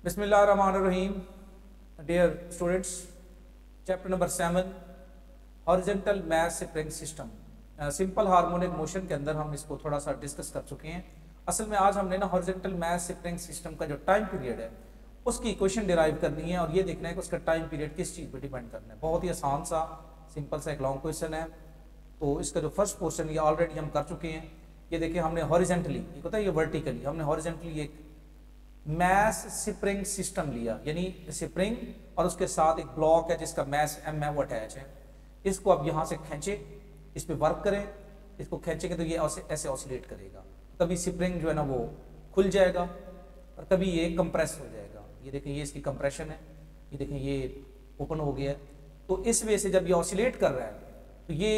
बिस्मिल्लाहिर्रहमानिर्रहीम। Dear students, chapter number 7 horizontal mass spring system, simple harmonic motion के अंदर हम इसको थोड़ा सा डिस्कस कर चुके हैं। असल में आज हमने ना हॉरिजॉन्टल मास स्प्रिंग सिस्टम का जो टाइम पीरियड है उसकी इक्वेशन डिराइव करनी है और ये देखना है कि उसका टाइम पीरियड किस चीज़ पे डिपेंड करना है। बहुत ही आसान सा सिंपल सा एक लॉन्ग क्वेश्चन है। तो इसका जो फर्स्ट पोर्शन ये ऑलरेडी हम कर चुके हैं। ये देखिए हमने हॉरिजॉन्टली, ये पता है ये वर्टिकली, हमने हॉरिजॉन्टली एक मैस स्प्रिंग सिस्टम लिया, यानी स्प्रिंग और उसके साथ एक ब्लॉक है जिसका मैस एम है वो अटैच है। इसको अब यहाँ से खींचे, इस पर वर्क करें, इसको खींचेंगे तो ये ऐसे ऑसिलेट करेगा। कभी स्प्रिंग जो है ना वो खुल जाएगा और कभी ये कंप्रेस हो जाएगा। ये देखें ये इसकी कंप्रेशन है, ये देखें ये ओपन हो गया है। तो इस वजह से जब ये ऑसिलेट कर रहा है तो ये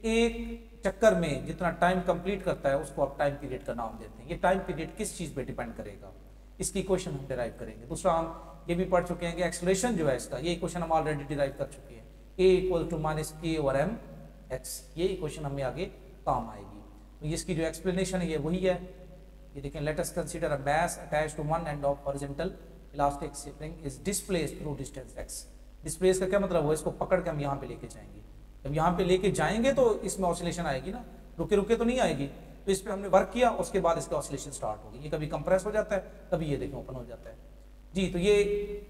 एक चक्कर में जितना टाइम कंप्लीट करता है उसको आप टाइम पीरियड का नाम देते हैं। ये टाइम पीरियड किस चीज़ पे डिपेंड करेगा, इसकी इक्वेशन हम डिराइव करेंगे। दूसरा हम ये भी पढ़ चुके हैं कि एक्सेलरेशन जो है इसका, ये इक्वेशन हम ऑलरेडी डिराइव कर चुके हैं। a इक्वल टू माइनस के ओवर एम एक्स, ये इक्वेशन हमें आगे काम आएगी। तो इसकी जो एक्सप्लेनेशन है ये वही है। ये देखें, let us consider a mass attached to one end of horizontal elastic spring is displaced through distance x। Displace का क्या मतलब है, इसको पकड़ के हम यहाँ पे लेके जाएंगे। जब यहाँ पे लेके जाएंगे तो इसमें ऑसिलेशन आएगी ना, रुके रुके तो नहीं आएगी। तो इस पर हमने वर्क किया, उसके बाद इसका ऑसिलेशन स्टार्ट होगी। ये कभी कंप्रेस हो जाता है, कभी ये देखें ओपन हो जाता है जी। तो ये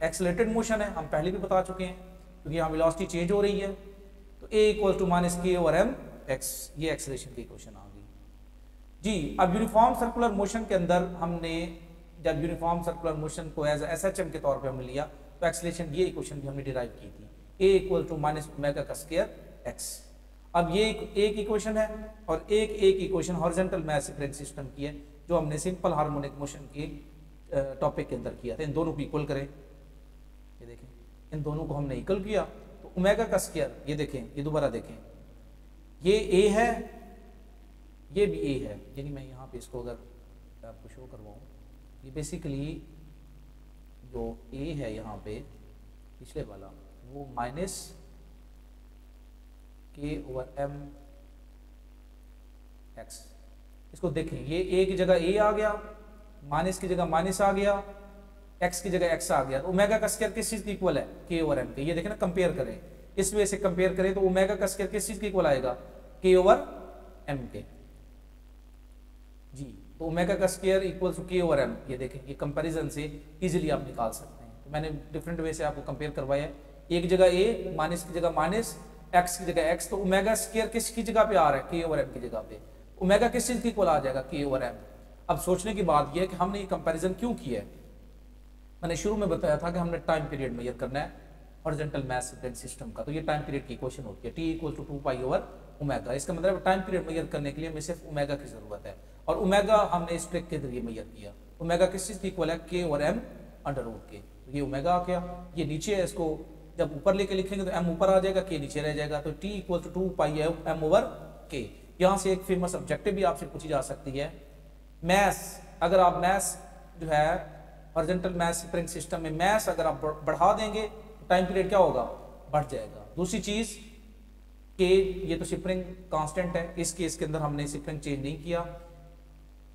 एक्सेलरेटेड मोशन है, हम पहले भी बता चुके हैं, क्योंकि यहाँ वेलोसिटी चेंज हो रही है। तो a इक्वल टू माइनस के ओवर एम एक्स, ये एक्सेलरेशन की इक्वेशन आ गई जी। अब यूनिफॉर्म सर्कुलर मोशन के अंदर हमने जब यूनिफॉर्म सर्कुलर मोशन को एज SHM के तौर पे हमने लिया तो एक्सेलरेशन ये इक्वेशन भी हमने डिराइव की थी, a equal to minus omega का स्क्वायर x। अब ये एक इक्वेशन है और एक equation horizontal mass spring system की है जो हमने सिंपल हार्मोनिक मोशन के टॉपिक के अंदर किया था। इन दोनों को इक्वल करें, ये देखें इन दोनों को हमने इक्वल किया तो ओमेगा का स्क्वायर, ये देखें ये दोबारा देखें, ये a है ये भी a है। यानी मैं यहाँ पे इसको अगर आपको शो करवाऊँ, ये बेसिकली जो a है यहाँ पे पिछले वाला वो माइनस के ओवर एम एक्स। इसको देखें, ये a की जगह a आ गया, माइनस की जगह माइनस आ गया, x की जगह x आ गया। तो ओमेगा का स्क्वायर किस चीज के इक्वल है, k ओवर m के। ये देखें ना, कंपेयर करें, इस वजह से कंपेयर करें तो ओमेगा का स्क्वायर किस चीज के इक्वल आएगा, k ओवर m के जी। तो ओमेगा का square equal to k over m। ये देखें, ये कंपैरिजन से इजीली आप निकाल सकते हैं। तो मैंने डिफरेंट वे से आपको कंपेयर करवाया है। एक जगह a, माइनस की जगह माइनस, x की जगह x। तो ओमेगा स्क्वायर किसकी जगह पे आ रहा है, k ओवर m की जगह पे। ओमेगा किस चीज के इक्वल आ जाएगा, k ओवर m। अब सोचने की बात यह है कि हमने ये कंपैरिजन क्यों किया है। मैंने शुरू में बताया था कि हमने टाइम पीरियड मेजर करना है हॉरिजॉन्टल मास स्प्रिंग सिस्टम का। तो ये टाइम पीरियड की इक्वेशन होती है, t equal to 2 pi over omega. इसका मतलब टाइम पीरियड मेजर करने के लिए हमें सिर्फ ओमेगा की जरूरत है और ओमेगा हमने इस ट्रिक के जरिए मेजर किया। ओमेगा किस चीज की इक्वल है, k over m under root के। तो ये ओमेगा आ गया, ये नीचे है, इसको जब ऊपर लेके लिखेंगे तो m ऊपर आ जाएगा, k नीचे रह जाएगा। तो t equal to 2 pi m over k। यहाँ से एक फेमस ऑब्जेक्टिव भी आपसे पूछी जा सकती है, मैस, अगर आप मैस जो है हॉरिजॉन्टल मास स्प्रिंग सिस्टम में मैस अगर आप बढ़ा देंगे तो टाइम पीरियड क्या होगा, बढ़ जाएगा। दूसरी चीज के ये तो स्प्रिंग कांस्टेंट है, इस केस के अंदर हमने स्प्रिंग चेंज नहीं किया।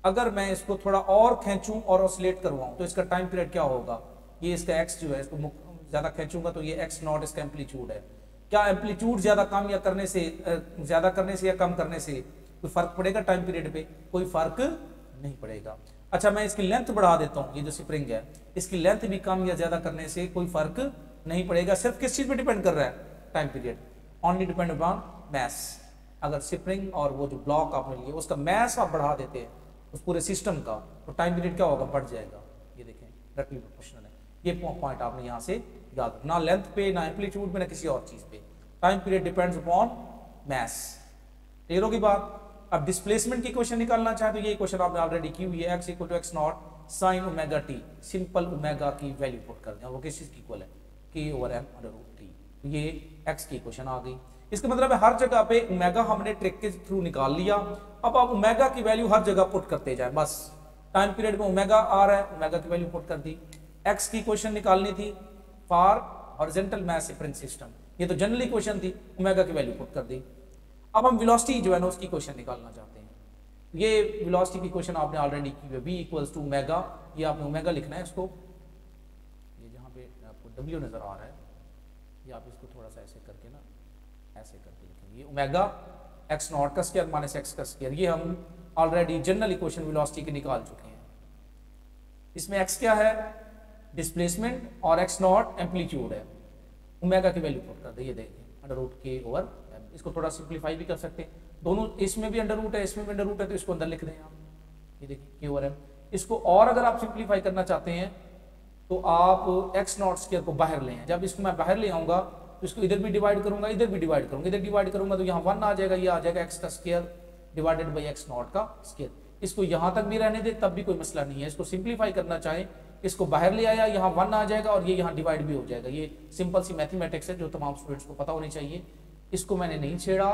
अगर मैं इसको थोड़ा और खींचूं और ऑसिलेट करवाऊं तो इसका टाइम पीरियड क्या होगा, ये इसका एक्स जो है, इसको ज्यादा खींचूंगा तो ये एक्स नॉट इसका एम्पलीट्यूड है। क्या एम्पलीट्यूड ज्यादा कम या करने से ज्यादा करने से या कम करने से कोई फर्क पड़ेगा टाइम पीरियड पे, कोई फर्क नहीं पड़ेगा। अच्छा, मैं इसकी लेंथ बढ़ा देता हूँ, ये जो स्प्रिंग है इसकी लेंथ भी कम या ज्यादा करने से कोई फर्क नहीं पड़ेगा। सिर्फ किस चीज पे डिपेंड कर रहा है, time period, only depend upon mass. अगर स्प्रिंग और वो जो ब्लॉक आपने लिए उसका मैस आप बढ़ा देते हैं उस पूरे सिस्टम का, तो टाइम पीरियड क्या होगा, बढ़ जाएगा। ये देखें डायरेक्टली प्रोपोर्शनल है। ये पॉइंट आपने यहाँ से याद रखना, ना लेंथ पे, ना एम्पलीट्यूड पे, ना किसी और चीज पे। Time period depends upon mass. Clear होगी बात। अब डिस्प्लेसमेंट की क्वेश्चन निकालना चाहे तो ये क्वेश्चन आपने ऑलरेडी की हुई है, x equal to x naught sine omega t. Simple omega की वैल्यू पुट कर दें, वो किस चीज की इक्वल है, k over m under root t. ये x की क्वेश्चन आ गई। इसका मतलब है हर जगह पे ओमेगा हमने ट्रिक के थ्रू निकाल लिया। अब आप ओमेगा की वैल्यू हर जगह पुट करते जाए, बस टाइम पीरियड में ओमेगा आ रहा है, ओमेगा की वैल्यू पुट कर दी। x की क्वेश्चन निकालनी थी for horizontal mass spring system, ये तो जनरली क्वेश्चन थी, ओमेगा की वैल्यू पुट कर दी। अब हम वेलोसिटी जो है ना उसकी क्वेश्चन निकालना चाहते हैं। ये वेलोसिटी की क्वेश्चन आपने ऑलरेडी की है, v इक्वल्स टू ओमेगा, ये आपने ओमेगा लिखना है इसको। डब्ल्यू नज़र आ रहा है, ये आप इसको थोड़ा सा ऐसे करके ना ऐसे करके लिखेंगे, ये ओमेगा एक्स नॉट का स्क्वायर माइनस एक्स का स्क्वायर, ये हम ऑलरेडी जनरल इक्वेशन वेलोसिटी के निकाल चुके हैं। इसमें एक्स क्या है, डिस्प्लेसमेंट, और एक्स नॉट एम्पलीट्यूड है। ओमेगा की वैल्यू पुट कर दे, ये देखिए अंडर रूट के ओवर एम। इसको थोड़ा सिंप्लीफाई भी कर सकते हैं, दोनों इसमें भी अंडर रूट है इसमें भी अंडर रूट है, तो इसको अंदर लिख दें आप, ये देखिए के ओवर एम। इसको और अगर आप सिंप्लीफाई करना चाहते हैं तो आप एक्स नॉट स्क्वायर को बाहर ले आए। जब इसको मैं बाहर ले आऊंगा तो इसको इधर भी डिवाइड करूंगा, इधर भी डिवाइड करूंगा, इधर डिवाइड करूंगा तो यहाँ 1 आ जाएगा, ये आ जाएगा एक्स का square divided by x not का स्क्वायर। इसको यहाँ तक भी रहने दे तब भी कोई मसला नहीं है। इसको सिंप्लीफाई करना चाहें, इसको बाहर ले आया, यहाँ 1 आ जाएगा और ये यहाँ डिवाइड भी हो जाएगा। ये सिंपल सी मैथमेटिक्स है जो तमाम स्टूडेंट्स को पता होनी चाहिए। इसको मैंने नहीं छेड़ा।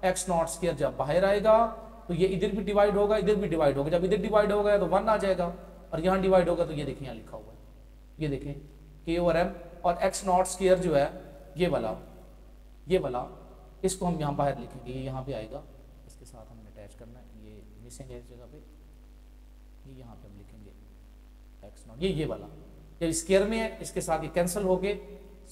एक्स नॉट स्क्वायर जब बाहर आएगा तो ये इधर भी डिवाइड होगा, इधर भी डिवाइड होगा। जब इधर डिवाइड होगा तो 1 आ जाएगा और यहाँ डिवाइड होगा तो ये देखिए यहाँ लिखा हुआ है, ये देखें के ओवर एम। और एक्स नॉट स्क्वायर जो है ये वाला इसको हम यहाँ बाहर लिखेंगे, ये यहाँ पे आएगा, इसके साथ हमने अटैच करना है, ये मिसिंग है इस जगह पे, ये यहाँ पे हम लिखेंगे एक्स नॉट, ये वाला जब स्क्वायर में है इसके साथ ये कैंसिल हो गए,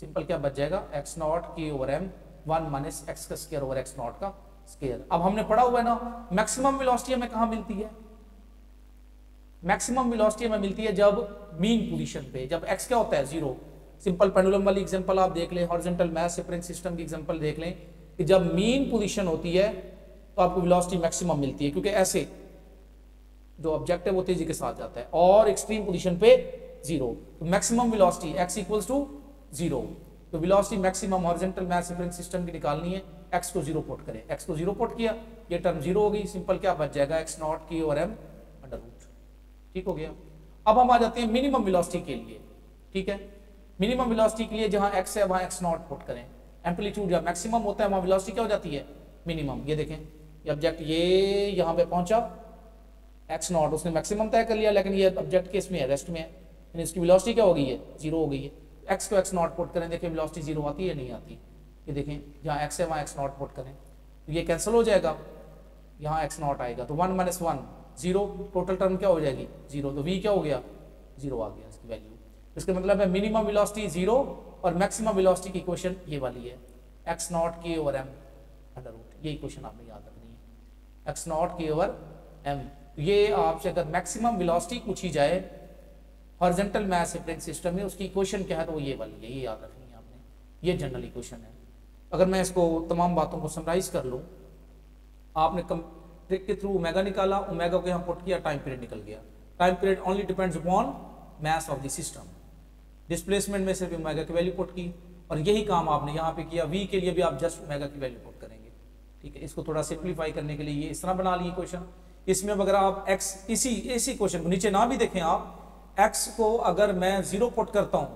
सिंपल क्या बच जाएगा एक्स नॉट के ओवर एम 1 माइनस एक्स का स्क्वायर ओवर एक्स नॉट का स्क्वायर। अब हमने पढ़ा हुआ है ना मैक्सिमम वेलोसिटी हमें कहाँ मिलती है, मैक्सिमम वेलोसिटी हमें मिलती है जब मीन पोजीशन पे, जब एक्स क्या होता है 0। सिंपल पेंडुलम वाली एग्जांपल आप देख लें, हॉरिजॉन्टल मास स्प्रिंग सिस्टम की एग्जांपल देख लें कि जब मीन पोजीशन होती है तो आपको वेलोसिटी मैक्सिमम मिलती है, क्योंकि ऐसे जो ऑब्जेक्ट है वो तेजी के साथ जाता है, और एक्सट्रीम पोजीशन पे 0, तो maximum velocity x equals to 0। तो velocity maximum horizontal mass spring system की निकालनी है, x को 0 पुट करें, x को 0 पुट किया, ये टर्म 0 हो गई, सिंपल क्या बच जाएगा एक्स नॉट की ओवर एम अंडर रूट। ठीक हो गया। अब हम आ जाते हैं मिनिमम वेलोसिटी के लिए। ठीक है, मिनिमम वेलोसिटी के लिए जहां x है वहां x नॉट पुट करें, एम्पलीट्यूड जब मैक्सिमम होता है वहां वेलोसिटी क्या हो जाती है मिनिमम। ये देखें ये ऑब्जेक्ट ये यहाँ पे पहुंचा, एक्स नॉट उसने मैक्सिमम तय कर लिया, लेकिन ये ऑब्जेक्ट किस में है, रेस्ट में है, यानी इसकी वेलोसिटी क्या हो गई है 0 हो गई है। एक्स को एक्स नॉट पुट करें, देखें वेलोसिटी 0 आती है नहीं आती, ये देखें जहाँ एक्स है वहाँ एक्स नॉट पुट करें तो ये कैंसिल हो जाएगा, यहाँ एक्स नॉट आएगा तो 1 माइनस 1 0, टोटल टर्म क्या हो जाएगी 0, तो v क्या हो गया 0 आ गया इसकी वैल्यू। इसका मतलब है मिनिमम वेलोसिटी 0 और मैक्सिमम वेलोसिटी की इक्वेशन ये वाली है एक्स नॉट के ओवर एम अंडर रूट, ये इक्वेशन आपने याद रखनी है एक्स नॉट के ओवर एम। ये आपसे अगर मैक्सिमम वेलोसिटी पूछी जाए हॉरिजॉन्टल मास स्प्रिंग सिस्टम में उसकी इक्वेशन क्या है तो वो ये वाली है, ये याद रखनी है आपने, ये जनरल इक्वेशन है। अगर मैं इसको तमाम बातों को समराइज कर लूँ, आपने ट्रिक के थ्रू ओमेगा निकाला, ओमेगा को यहाँ पुट किया, टाइम पीरियड निकल गया। Time period only depends upon mass of the system. Displacement में सिर्फ ओमेगा की वैल्यू पुट की, और यही काम आपने यहाँ पे किया। v के लिए भी आप जस्ट ओमेगा की वैल्यू पुट करेंगे। ठीक है, इसको थोड़ा सिंप्लीफाई करने के लिए ये इस तरह बना लिए क्वेश्चन। इसमें अगर आप x इसी क्वेश्चन को नीचे ना भी देखें आप, x को अगर मैं 0 पुट करता हूँ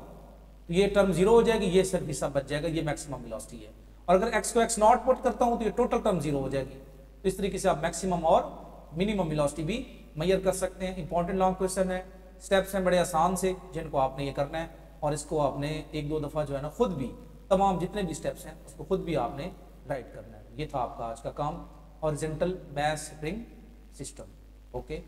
तो ये टर्म 0 हो जाएगी, ये सिर्फ हिस्सा बच जाएगा, ये मैक्सिमम वेलोसिटी है। और अगर x को x नॉट पुट करता हूँ तो ये टोटल टर्म 0 हो जाएगी। तो इस तरीके से आप मैक्सिमम और मिनिमम वेलोसिटी भी मेजर कर सकते हैं। इंपॉर्टेंट लॉन्ग क्वेश्चन है, स्टेप्स हैं बड़े आसान से जिनको आपने ये करना है, और इसको आपने 1-2 दफ़ा जो है ना खुद भी तमाम जितने भी स्टेप्स हैं उसको खुद भी आपने राइट करना है। ये था आपका आज का काम, horizontal mass spring system. Okay.